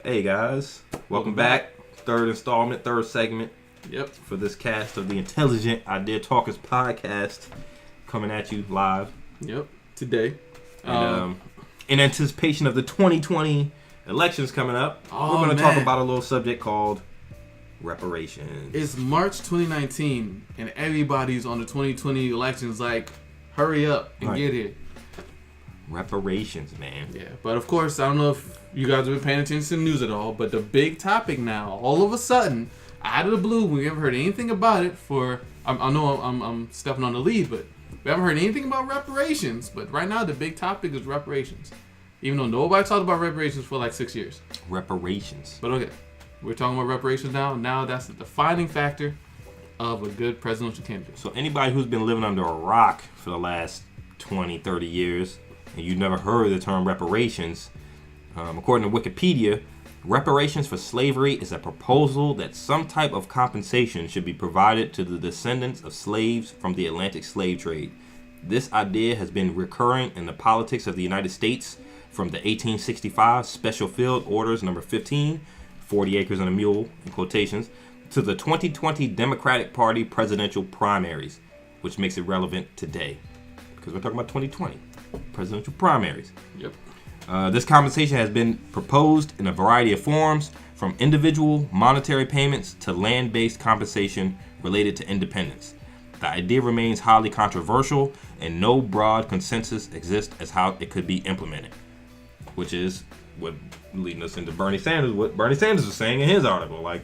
Hey guys, welcome back. Third installment, third segment. Yep. For this cast of the Intelligent Idea Talkers podcast, coming at you live. Yep. Today. And, in anticipation of the 2020 elections coming up, we're going to talk about a little subject called reparations. It's March 2019, and everybody's on the 2020 elections like, hurry up and get here. Reparations, man. Yeah, but of course, I don't know if you guys have been paying attention to the news at all, but the big topic now, all of a sudden, out of the blue, we haven't heard anything about it for, I know I'm stepping on the lead, but we haven't heard anything about reparations. But right now, the big topic is reparations. Even though nobody talked about reparations for like 6 years. Reparations. But okay, we're talking about reparations now. Now that's the defining factor of a good presidential candidate. So anybody who's been living under a rock for the last 20, 30 years, and you've never heard the term reparations, according to Wikipedia, reparations for slavery is a proposal that some type of compensation should be provided to the descendants of slaves from the Atlantic slave trade. This idea has been recurring in the politics of the United States from the 1865 Special Field Orders number 15, 40 acres and a mule, in quotations, to the 2020 Democratic Party presidential primaries, which makes it relevant today. Because we're talking about 2020 presidential primaries. Yep. This compensation has been proposed in a variety of forms, from individual monetary payments to land-based compensation related to independence. The idea remains highly controversial, and no broad consensus exists as how it could be implemented, which is what leading us into Bernie Sanders. What Bernie Sanders was saying in his article, like,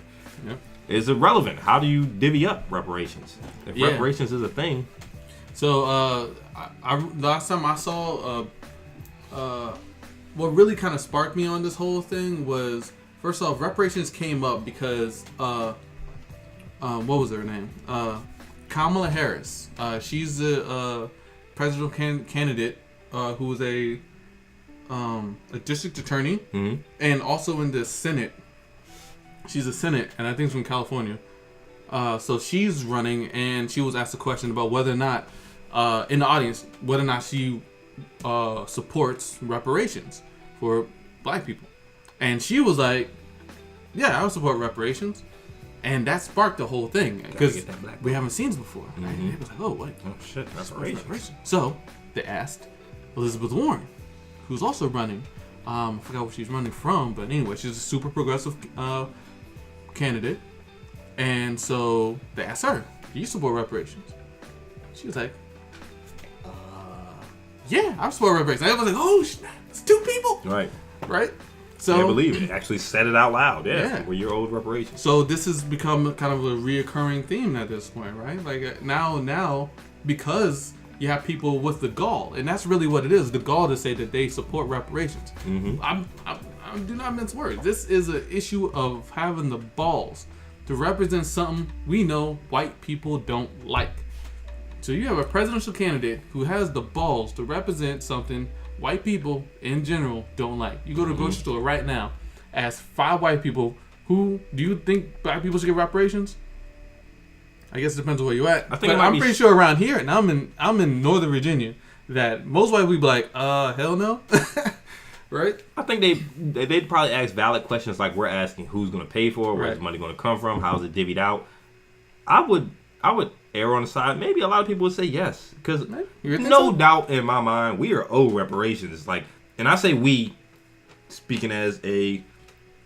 is irrelevant. How do you divvy up reparations? If reparations is a thing. So, last time I saw, what really kind of sparked me on this whole thing was, first off, reparations came up because, what was her name? Kamala Harris. She's the presidential candidate who was a district attorney, and also in the Senate. She's a Senate, and I think it's from California. So she's running, and she was asked a question about whether or not, in the audience, whether or not she supports reparations for black people. And she was like, yeah, I would support reparations. And that sparked the whole thing, because we haven't seen this before. Right? And it was like, oh, wait. Oh, shit, reparations. So they asked Elizabeth Warren, who's also running. I forgot what she's running from, but anyway, she's a super progressive candidate. And so they asked her, do you support reparations? She was like, yeah, I support reparations. I was like, oh, it's two people. Right? So, can't believe it. Actually said it out loud. Yeah. We're your old reparations. So this has become kind of a reoccurring theme at this point, right? Like now, because you have people with the gall, and that's really what it is, the gall to say that they support reparations. I do not mince words. This is an issue of having the balls to represent something we know white people don't like. So you have a presidential candidate who has the balls to represent something white people in general don't like. You go to a grocery store right now, ask 5 white people, who do you think black people should get reparations? I guess it depends on where you're at. But I'm pretty sure around here, and I'm in Northern Virginia, that most white people be like, hell no. Right? I think they'd probably ask valid questions like we're asking, who's going to pay for it, where's the money going to come from, how's it divvied out. I would err on the side. Maybe a lot of people would say yes, because no doubt in my mind we are owed reparations. Like, and I say we, speaking as a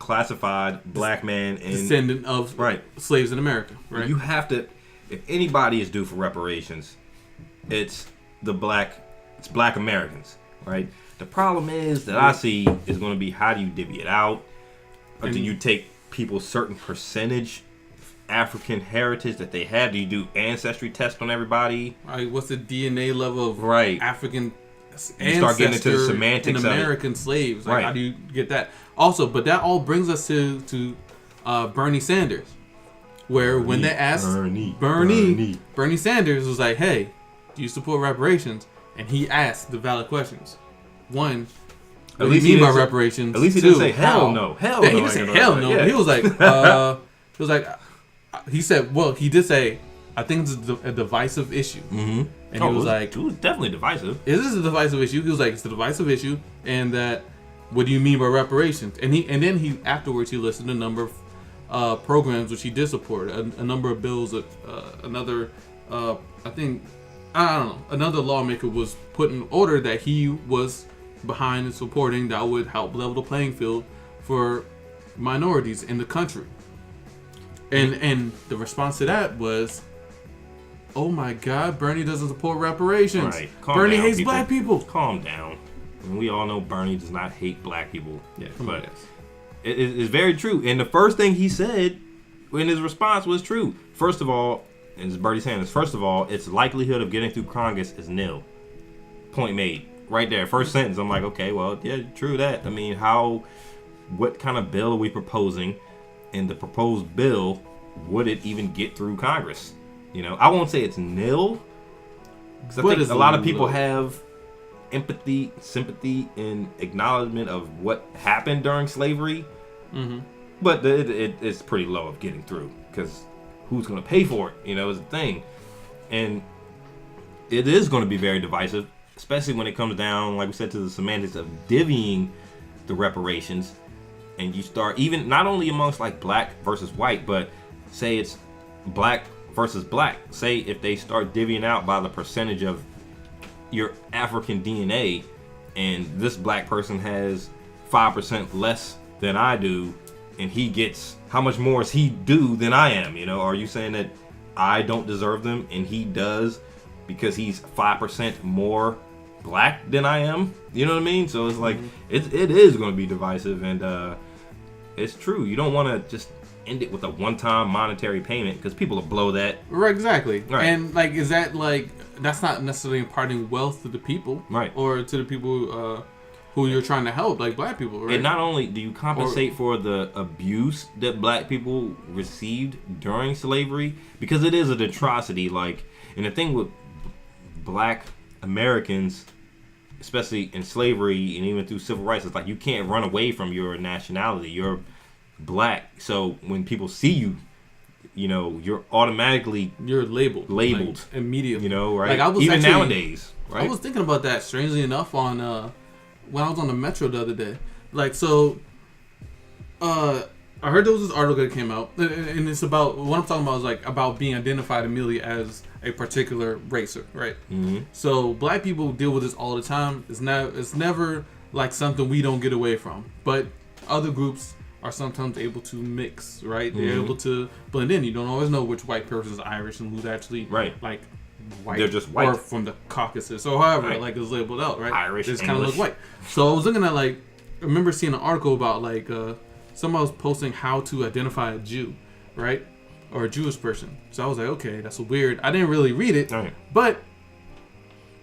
classified black man and descendant of slaves in America. Right? You have to. If anybody is due for reparations, it's black Americans, right? The problem is that I see is going to be, how do you divvy it out? Or do you take people's certain percentage African heritage that they have? Do you do ancestry tests on everybody? Right. What's the DNA level of African ancestry? You start getting into the semantics in American slaves. Like, how do you get that? Also, but that all brings us to Bernie Sanders, where when they asked Bernie Sanders was like, "Hey, do you support reparations?" And he asked the valid questions. One, what do you mean by reparations? At least he didn't say hell no. Hell no. He didn't say hell no. He was like, he said, well, he did say, I think it's a divisive issue. And he was like, it was definitely divisive. It is a divisive issue. He was like, it's a divisive issue, and that what do you mean by reparations? And then he afterwards he listed a number of programs which he did support, a number of bills. Another another lawmaker was put in order that he was behind and supporting that would help level the playing field for minorities in the country. And the response to that was, oh my God, Bernie doesn't support reparations. Right. Bernie hates black people. Calm down. And we all know Bernie does not hate black people. Yeah, but it's very true. And the first thing he said in his response was true. First of all, as Bernie's saying this, first of all, its likelihood of getting through Congress is nil. Point made. Right there. First sentence. I'm like, okay, well, yeah, true that. I mean, what kind of bill are we proposing? And the proposed bill, would it even get through Congress? You know, I won't say it's nil, because I think a lot of people have empathy, sympathy, and acknowledgement of what happened during slavery. Mm-hmm. But it's pretty low of getting through, because who's going to pay for it? You know, is the thing. And it is going to be very divisive, especially when it comes down, like we said, to the semantics of divvying the reparations. And you start, even not only amongst like black versus white, but say it's black versus black. Say if they start divvying out by the percentage of your African DNA, and this black person has 5% less than I do, and he gets, how much more is he due than I am? You know, are you saying that I don't deserve them and he does because he's 5% more black than I am? You know what I mean? So it's like, it is going to be divisive, and it's true. You don't want to just end it with a one-time monetary payment, because people will blow that. Right, exactly. Right. And like, is that like, that's not necessarily imparting wealth to the people, right? Or to the people who you're trying to help, like black people, right? And not only do you compensate for the abuse that black people received during slavery, because it is an atrocity. Like, and the thing with black Americans, especially in slavery and even through civil rights, it's like you can't run away from your nationality. You're black, so when people see you, you know, you're labeled like, immediately. You know, right? Like, I was even actually, nowadays, right? I was thinking about that, strangely enough, on when I was on the metro the other day. Like, so I heard there was this article that came out, and it's about, what I'm talking about is like about being identified immediately as a particular race, right? Mm-hmm. So black people deal with this all the time. It's never like something we don't get away from, but other groups are sometimes able to mix, right? Mm-hmm. They're able to blend in. You don't always know which white person is Irish and who's actually like white. They're just white, or from the Caucasus, or however, right, like it's labeled out, right? Irish, they just kind of look white. So I was looking at, like, I remember seeing an article about like somebody was posting how to identify a Jew, right, or a Jewish person. So I was like, okay, that's weird. I didn't really read it, right, but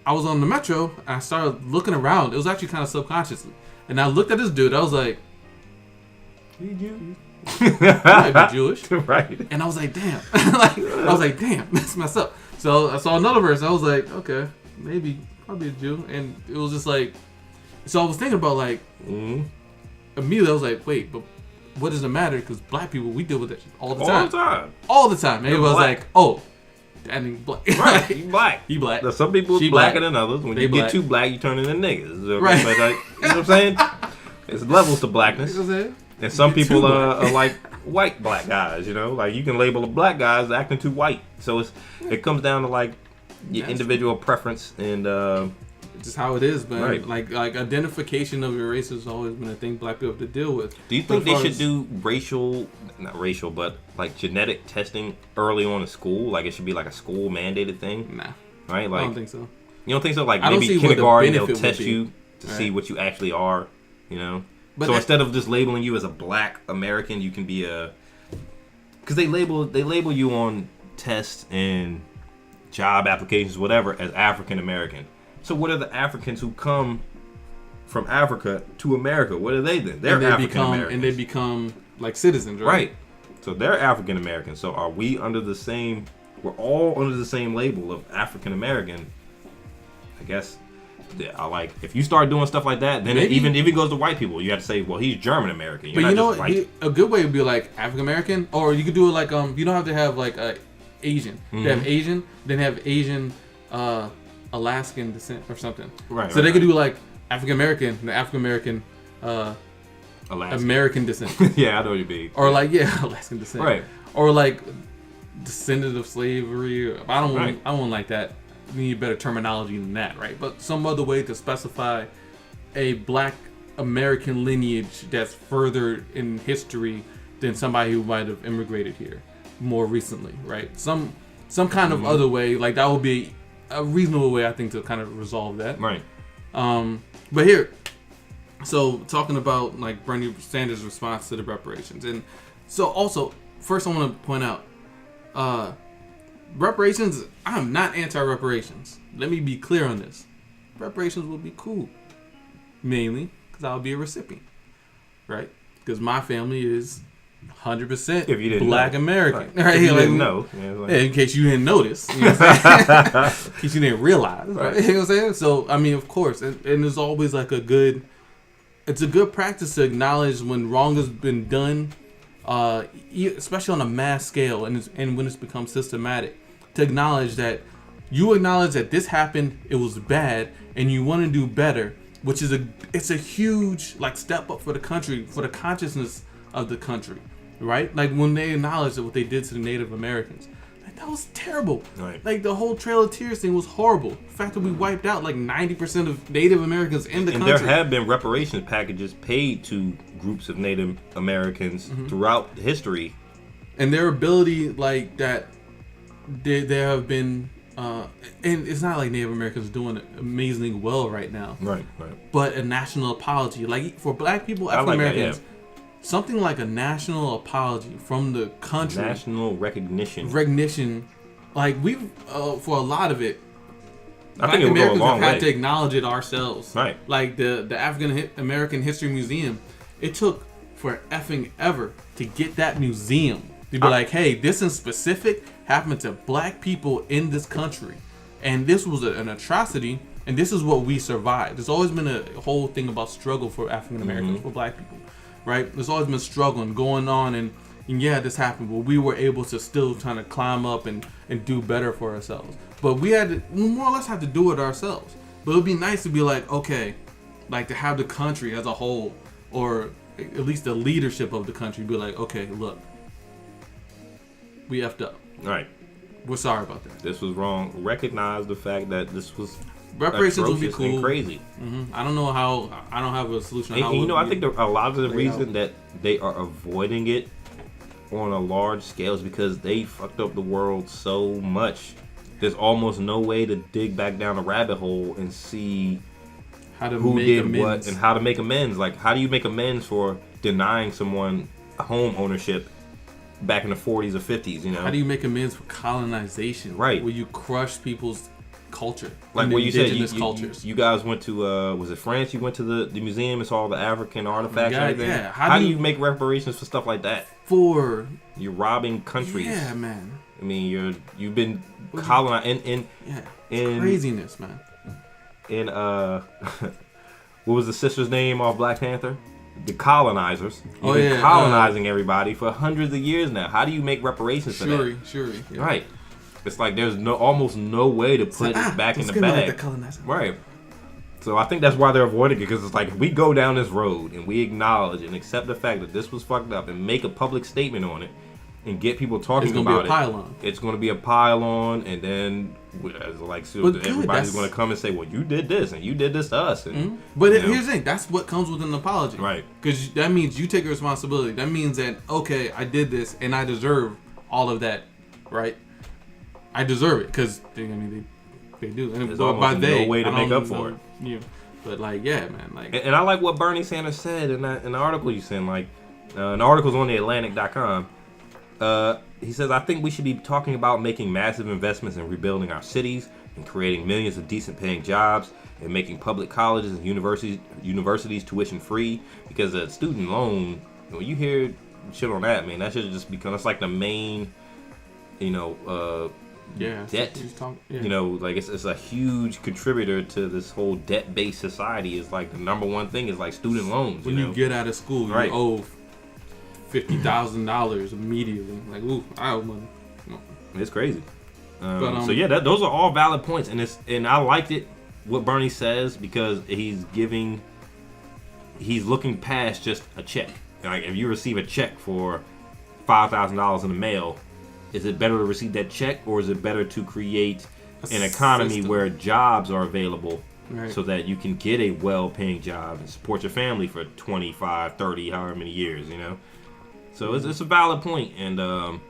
I was on the metro and I started looking around. It was actually kind of subconsciously, and I looked at this dude. I was like, you Jewish? I might be Jewish, right? And I was like, damn. I was like, damn, that's messed up. So I saw another verse. I was like, okay, probably a Jew. And it was just like, so I was thinking about, like, immediately I was like, wait, but what does it matter? Because black people, we deal with that all the time. All the time. Maybe I was like, oh, that ain't black. Right, he black. He black. Now, some people are blacker than others. When you get too black, you turn into niggas. Okay? Right. But, like, you know what I'm saying? There's levels to blackness. You know what I'm saying? And some people are like white black guys, you know? Like, you can label a black guy as acting too white. So it comes down to, like, your individual preference and just how it is, man. Right. Like identification of your race has always been a thing black people have to deal with. Do you think they should do but like genetic testing early on in school? Like, it should be like a school mandated thing? Nah. Right? Like, I don't think so. You don't think so? Like, maybe kindergarten they'll test you to see what you actually are, you know? But so instead of just labeling you as a black American, you can be because they label you on tests and job applications, whatever, as African American. So what are the Africans who come from Africa to America? What are they then? They're African Americans, and they become like citizens, right? Right. So they're African Americans. So are we under the same? We're all under the same label of African American. I guess. Yeah, like, if you start doing stuff like that, then even if it goes to white people, you have to say, well, he's German American. But you know what? A good way would be like African American, or you could do it like you don't have to have like Asian. Mm-hmm. They have Asian, then they have Asian Alaskan descent or something. Right. So they could do like African American, the African American Alaska. American descent. Yeah, I know what you mean. Or like, Alaskan descent. Right. Or like descendant of slavery. I don't want. Right. I want like that. We need better terminology than that, right? But some other way to specify a black American lineage that's further in history than somebody who might have immigrated here more recently, right? Some kind of other way, like that would be a reasonable way, I think, to kind of resolve that. Right. But here, so talking about like Bernie Sanders' response to the reparations, and so also first I want to point out, reparations. I'm not anti-reparations. Let me be clear on this. Reparations will be cool, mainly because I'll be a recipient, right? Because my family is 100% Black American, right? If you like, didn't know, in case you didn't notice, you know what I'm saying? In case you didn't realize, right? You know what I'm saying? So I mean, of course, and there's always like it's a good practice to acknowledge when wrong has been done, especially on a mass scale, and when it's become systematic, to acknowledge that this happened, it was bad, and you want to do better, which is it's a huge like step up for the country, for the consciousness of the country, right? Like when they acknowledge that what they did to the Native Americans, like that was terrible. Right. Like the whole Trail of Tears thing was horrible. The fact that we wiped out like 90% of Native Americans in the country. And there have been reparations packages paid to groups of Native Americans throughout history. And their ability, like that, there have been, and it's not like Native Americans doing it amazingly well right now. Right. But a national apology, like for Black people, African Americans, something like a national apology from the country. National recognition. Like we've, for a lot of it, I Black think it will Americans go a long have had way. to acknowledge it ourselves. Right. Like the African American History Museum, it took for effing ever to get that museum to be like, hey, this in specific happened to Black people in this country, and this was an atrocity, and this is what we survived. There's always been a whole thing about struggle for African Americans, for Black people, right? There's always been struggling going on, and yeah, this happened, but we were able to still trying to climb up and do better for ourselves. But we more or less had to do it ourselves. But it would be nice to be like, okay, like to have the country as a whole, or at least the leadership of the country, be like, okay, look, we effed up. Right. We're sorry about that. This was wrong. Recognize the fact that this was reparations would be atrocious cool. and crazy. I don't know how. I don't have a solution. And you know, I think a lot of the reason that they are avoiding it on a large scale is because they fucked up the world so much. There's almost no way to dig back down a rabbit hole and see who did what and how to make amends. Like, how do you make amends for denying someone home ownership back in the 40s or 50s? You know, how do you make amends for colonization? Right, where you crush people's culture, like what you said. Cultures. You guys went to was it France? You went to the museum and saw all the African artifacts and everything. Yeah. How do you make reparations for stuff like that? For you're robbing countries. Yeah, man. I mean, you've been colonized in craziness, man. In what was the sister's name off Black Panther? The colonizers. You've been colonizing everybody for hundreds of years now. How do you make reparations for that? Shuri. Yeah. Right. It's like there's almost no way to put it back in the bag. Like the right. So I think that's why they're avoiding it, because it's like if we go down this road and we acknowledge and accept the fact that this was fucked up and make a public statement on it and get people talking about it, it's going to be a pile-on, and then everybody's going to come and say, well, you did this and you did this to us. And, But here's the thing, that's what comes with an apology. Right. Because that means you take responsibility. That means that, okay, I did this and I deserve all of that, right? I deserve it, because they do. And there's almost no way to make up for it. Yeah. But man, and I like what Bernie Sanders said in the article you sent. An article's on the Atlantic.com. He says, I think we should be talking about making massive investments in rebuilding our cities and creating millions of decent paying jobs and making public colleges and universities tuition free, because a student loan, when you hear shit on that, man, that should just become, it's like the main, debt. It's a huge contributor to this whole debt-based society. Is like the number one thing is like student loans. When you get out of school, you owe $50,000 immediately. Like, ooh, I owe money. It's crazy. Those are all valid points, and I liked it what Bernie says, because he's giving he's looking past just a check. Like, if you receive a check for $5,000 in the mail, is it better to receive that check, or is it better to create an economy where jobs are available, so that you can get a well-paying job and support your family for 25, 30, however many years, you know? So it's a valid point, and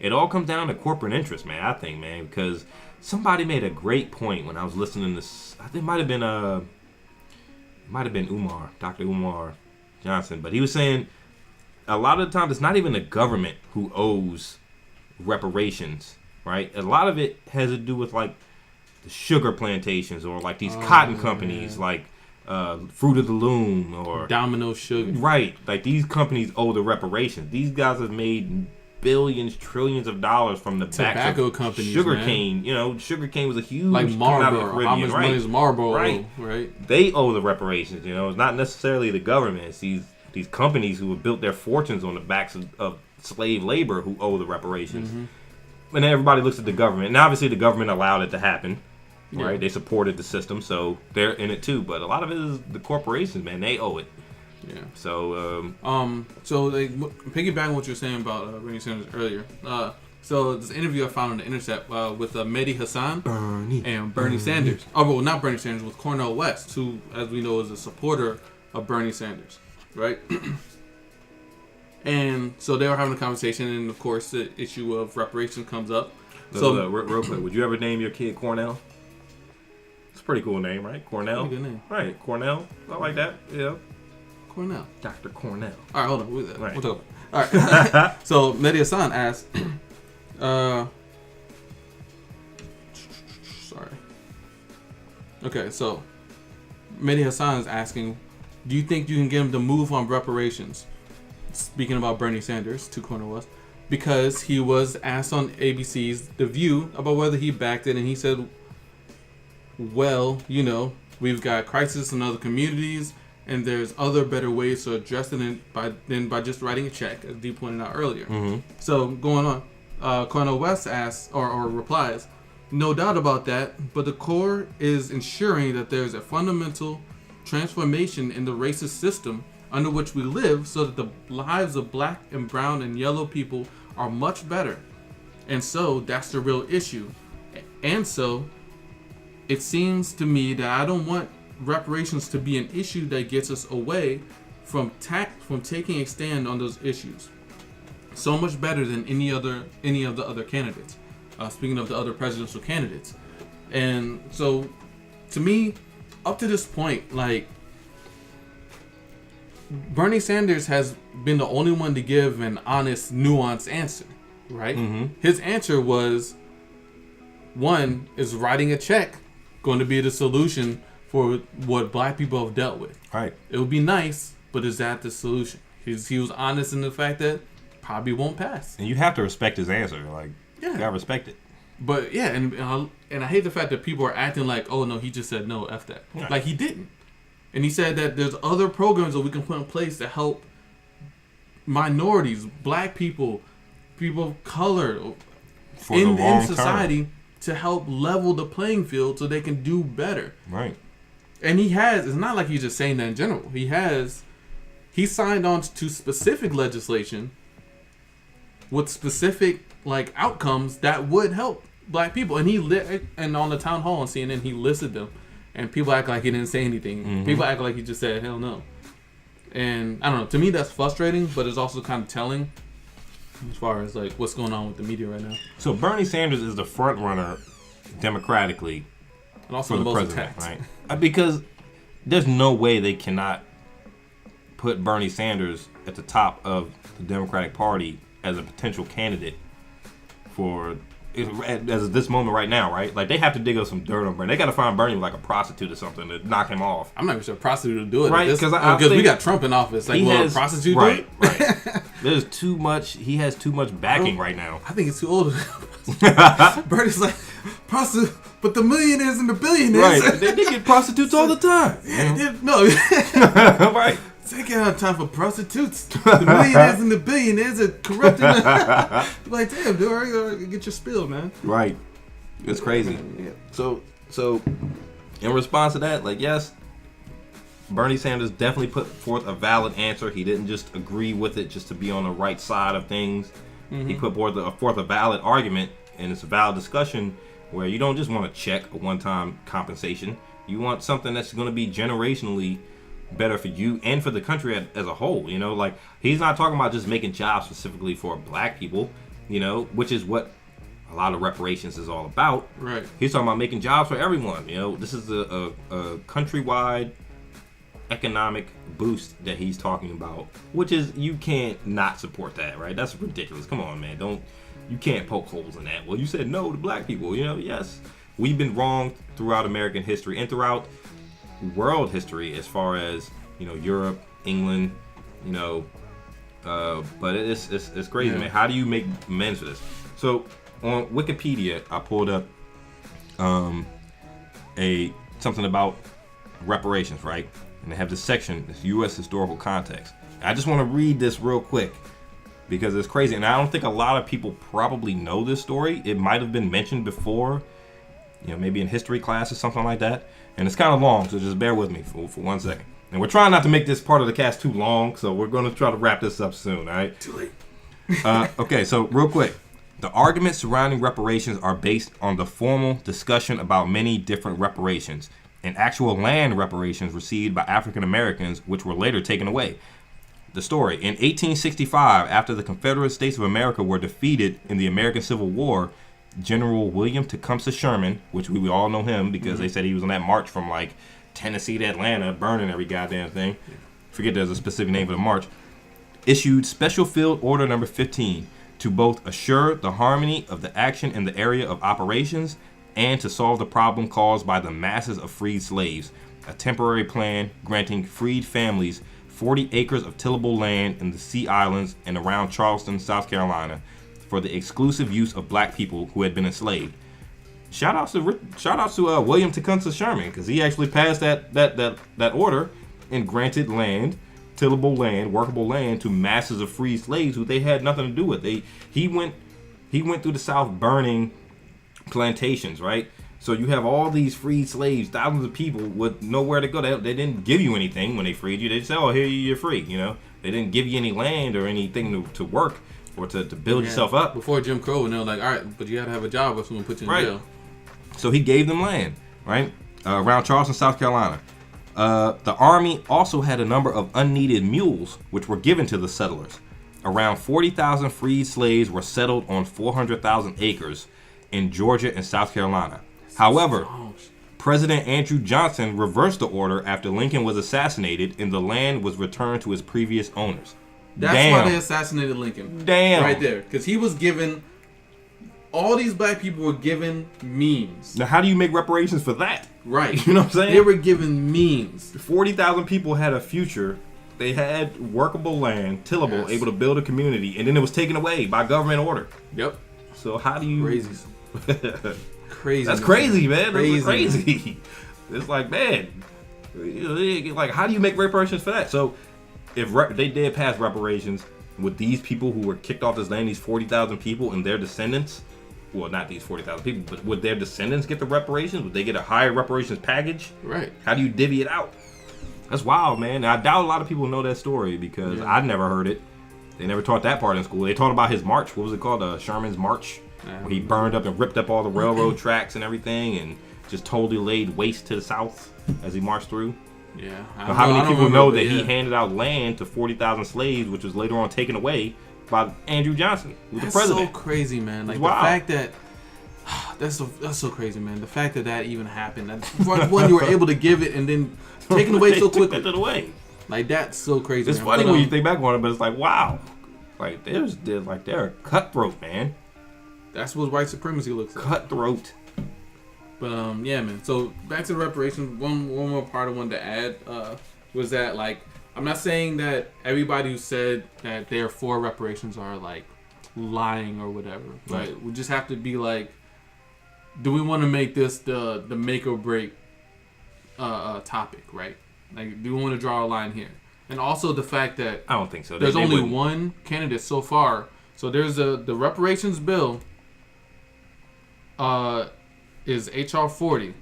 it all comes down to corporate interest, man, I think, man, because somebody made a great point when I was listening to this. I think it might have been Umar, Dr. Umar Johnson, but he was saying a lot of the times it's not even the government who owes reparations, right? A lot of it has to do with like the sugar plantations, or like these cotton companies, like Fruit of the Loom or Domino Sugar. Right, like these companies owe the reparations. These guys have made billions, trillions of dollars from the tobacco backs of companies. Sugarcane, you know, sugarcane was a huge like Marlboro. Caribbean, How much money is Marlboro? Right. They owe the reparations. You know, it's not necessarily the government. It's these companies who have built their fortunes on the backs of slave labor who owe the reparations. Mm-hmm. And then everybody looks at the government, and obviously the government allowed it to happen. Right, yeah. They supported the system, so they're in it too. But a lot of it is the corporations, man. They owe it. Yeah. So, so like piggybacking what you were saying about Bernie Sanders earlier. So this interview I found on the internet with Mehdi Hassan and Bernie Sanders. Oh, well, not Bernie Sanders, with Cornel West, who, as we know, is a supporter of Bernie Sanders, right? And so they were having a conversation, and of course, the issue of reparations comes up. So, real quick, would you ever name your kid Cornell? It's a pretty cool name, right? Cornell. Pretty good name. Right, Cornell. I like that. Yeah. Cornell. Dr. Cornell. All right, hold on. We'll talk about it. All right. So Mehdi Hassan asked, sorry. Okay, so Mehdi Hassan is asking, do you think you can get him to move on reparations? Speaking about Bernie Sanders to Cornel West, because he was asked on ABC's The View about whether he backed it, and he said, well, you know, we've got crisis in other communities, and there's other better ways to address it than by just writing a check, as Dee pointed out earlier. Mm-hmm. So going on, Cornel West asks or replies, no doubt about that, but the core is ensuring that there's a fundamental transformation in the racist system under which we live, so that the lives of black and brown and yellow people are much better. And so that's the real issue. And so it seems to me that I don't want reparations to be an issue that gets us away from taking a stand on those issues. So much better than any of the other candidates. Speaking of the other presidential candidates. And so to me, up to this point, like, Bernie Sanders has been the only one to give an honest, nuanced answer, right? Mm-hmm. His answer was, one, is writing a check going to be the solution for what black people have dealt with? Right. It would be nice, but is that the solution? He was honest in the fact that probably won't pass. And you have to respect his answer. Like, yeah. You gotta respect it. But yeah, and I hate the fact that people are acting like, oh no, he just said no, F that. Right. Like, he didn't. And he said that there's other programs that we can put in place to help minorities, black people, people of color in society to help level the playing field so they can do better. Right. And it's not like he's just saying that in general. He signed on to specific legislation with specific like outcomes that would help black people. And and on the town hall on CNN, he listed them. And people act like he didn't say anything. Mm-hmm. People act like he just said, hell no. And I don't know. To me, that's frustrating, but it's also kind of telling as far as like what's going on with the media right now. So Bernie Sanders is the front runner democratically and also for the the most president, attacked. Right? Because there's no way they cannot put Bernie Sanders at the top of the Democratic Party as a potential candidate for... as this moment right now, right? Like, they have to dig up some dirt on Bernie. They got to find Bernie like a prostitute or something to knock him off. I'm not even sure a prostitute will do it. Right, because we got Trump in office. Like, will a prostitute do it? Right. There's too much. He has too much backing right now. I think it's too old. Bernie's like, prostitute, but the millionaires and the billionaires. Right. They get prostitutes all the time. No. Right. They can't have time for prostitutes. The millionaires and the billionaires are corrupting. Like, damn, dude, get your spill, man. Right. It's crazy. Yeah. So in response to that, like, yes, Bernie Sanders definitely put forth a valid answer. He didn't just agree with it just to be on the right side of things. He put forth a valid argument, and it's a valid discussion where you don't just want to check a one-time compensation. You want something that's going to be generationally better for you and for the country as a whole. You know, like, he's not talking about just making jobs specifically for black people, you know, which is what a lot of reparations is all about. Right. He's talking about making jobs for everyone. You know, this is a countrywide economic boost that he's talking about, which is, you can't not support that, right? That's ridiculous. Come on, man. You can't poke holes in that. Well, you said no to black people. You know, yes, we've been wrong throughout American history and throughout world history as far as, you know, Europe, England, you know, but it's crazy, man. How do you make amends for this? So on Wikipedia, I pulled up something about reparations, right? And they have this section, this U.S. historical context. I just want to read this real quick because it's crazy, and I don't think a lot of people probably know this story. It might have been mentioned before, you know, maybe in history class or something like that. And it's kind of long, so just bear with me for 1 second. And we're trying not to make this part of the cast too long, so we're going to try to wrap this up soon, all right? Too late. Okay, so real quick. The arguments surrounding reparations are based on the formal discussion about many different reparations and actual land reparations received by African Americans, which were later taken away. The story: in 1865, after the Confederate States of America were defeated in the American Civil War, General William Tecumseh Sherman, which we all know him because they said he was on that march from like Tennessee to Atlanta, burning every goddamn thing. Forget there's a specific name for the march. Issued Special Field Order Number 15 to both assure the harmony of the action in the area of operations and to solve the problem caused by the masses of freed slaves. A temporary plan granting freed families 40 acres of tillable land in the Sea Islands and around Charleston, South Carolina, for the exclusive use of black people who had been enslaved. Shout out to William Tecumseh Sherman, because he actually passed that order and granted land, tillable land, workable land, to masses of freed slaves who they had nothing to do with. He went through the South burning plantations, right? So you have all these freed slaves, thousands of people with nowhere to go. They didn't give you anything when they freed you. They just said, "Oh, here you're free." You know, they didn't give you any land or anything to work or to build yourself up. Before Jim Crow, and they were like, "All right, but you got to have a job or someone put you in jail." So he gave them land, right, around Charleston, South Carolina. The Army also had a number of unneeded mules, which were given to the settlers. Around 40,000 freed slaves were settled on 400,000 acres in Georgia and South Carolina. However, President Andrew Johnson reversed the order after Lincoln was assassinated and the land was returned to its previous owners. That's why they assassinated Lincoln. Damn. Right there. Because he was given... All these black people were given means. Now, how do you make reparations for that? Right. You know what I'm saying? They were given means. 40,000 people had a future. They had workable land, tillable, able to build a community, and then it was taken away by government order. Yep. So how do you... Crazy. Crazy. That's crazy, man. That's crazy. It's like, man, like, how do you make reparations for that? So if they did pass reparations with these people who were kicked off this land, these 40,000 people and their descendants, well, not these 40,000 people, but would their descendants get the reparations? Would they get a higher reparations package? Right. How do you divvy it out? That's wild, man. I doubt a lot of people know that story because I never heard it. They never taught that part in school. They taught about his march. What was it called? Sherman's March. Where he burned up and ripped up all the railroad tracks and everything and just totally laid waste to the South as he marched through. Yeah. But how many people know that he handed out land to 40,000 slaves, which was later on taken away by Andrew Johnson, who was the president? That's so crazy, man. Like, the fact that... That's so crazy, man. The fact that even happened. One, you were able to give it and then taken away so quickly. Took it away. Like, that's so crazy. It's funny when you think back on it, but it's like, wow. Like, they're cutthroat, man. That's what white supremacy looks like. Cutthroat. But yeah, man. So back to the reparations. One more part I wanted to add was that, like, I'm not saying that everybody who said that they're for reparations are like lying or whatever. Right. But we just have to be like, do we want to make this the make or break topic, right? Like, do we want to draw a line here? And also the fact that I don't think so. There's only one candidate so far. So there's the reparations bill. Is HR 40,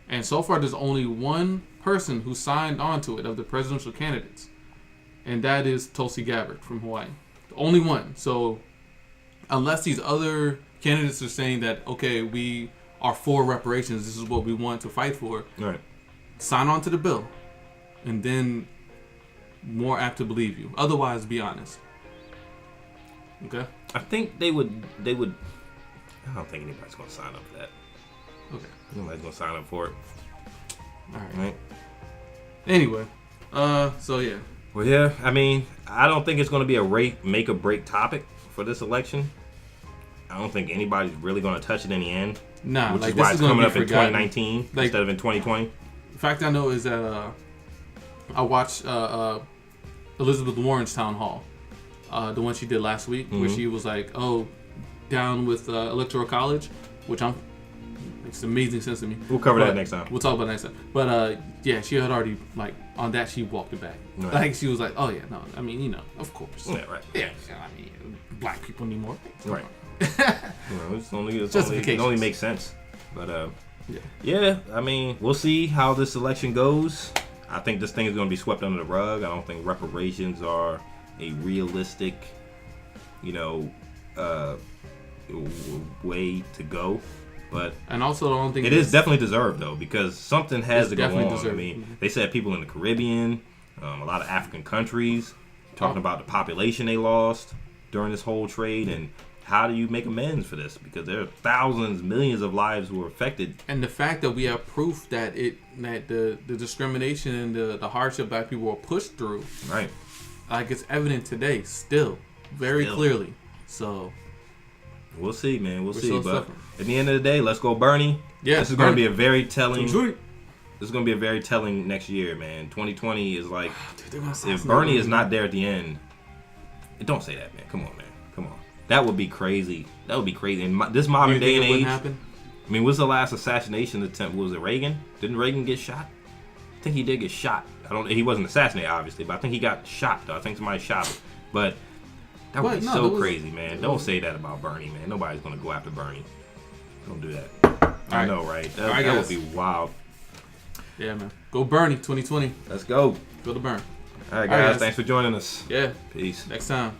And so far, there's only one person who signed on to it of the presidential candidates, and that is Tulsi Gabbard from Hawaii. The only one. So unless these other candidates are saying that, okay, we are for reparations, this is what we want to fight for, Right. sign on to the bill, and then more apt to believe you. Otherwise, be honest. Okay? I think they would. I don't think anybody's gonna sign up for that. Okay. Nobody's gonna sign up for it. All right. Right. Anyway, so yeah. Well, yeah. I mean, I don't think it's gonna be a make or break topic for this election. I don't think anybody's really gonna touch it in the end. Nah, which like, is why this it's is gonna coming be up in forgotten. 2019 Like, instead of in 2020. the fact I know is that I watched Elizabeth Warren's town hall, the one she did last week, where she was like, "Oh, down with Electoral College," which makes amazing sense to me. We'll cover that next time. We'll talk about it next time. But yeah, she had already on that she walked it back. Right. Like she was like, "Oh yeah, no, I mean of course, Yeah, right. yeah, I mean black people need more." Right. It only Justifications. makes sense. But yeah, I mean, we'll see how this election goes. I think this thing is going to be swept under the rug. I don't think reparations are a realistic, way to go. But And also, I don't think it is definitely deserved though, because something has It's to go definitely on. deserved. I mean, they said people in the Caribbean, a lot of African countries, talking about the population they lost during this whole trade, and how do you make amends for this? Because there are thousands, millions of lives who were affected. And the fact that we have proof that the discrimination and the hardship black people were pushed through, Right. like it's evident today, still very clearly. So We'll see, man. We'll see. still But suffering. at the end of the day, let's go Bernie. Yeah, This is going to Bernie. be a very telling. Sweet. This is going to be a very telling next year, man. 2020 is like, Dude, they're gonna if assassinate Bernie is him. not there at the end, don't say that, man. Come on, man. Come on. That would be crazy. That would be crazy. In this modern You day think and it wouldn't age, happen? I mean, what's the last assassination attempt? Was it Reagan? Didn't Reagan get shot? I think he did get shot. He wasn't assassinated, obviously, but I think he got shot, though. I think somebody shot him. But that would What? be No, so that was- crazy, man. Don't say that about Bernie, man. Nobody's going to go after Bernie. Don't do that. I right. know, right? That, All right, that would guys. be wild. Yeah, man. Go Bernie 2020. Let's go. Go to Burn. All right, All right, guys. guys. Thanks for joining us. Yeah. Peace. Next time.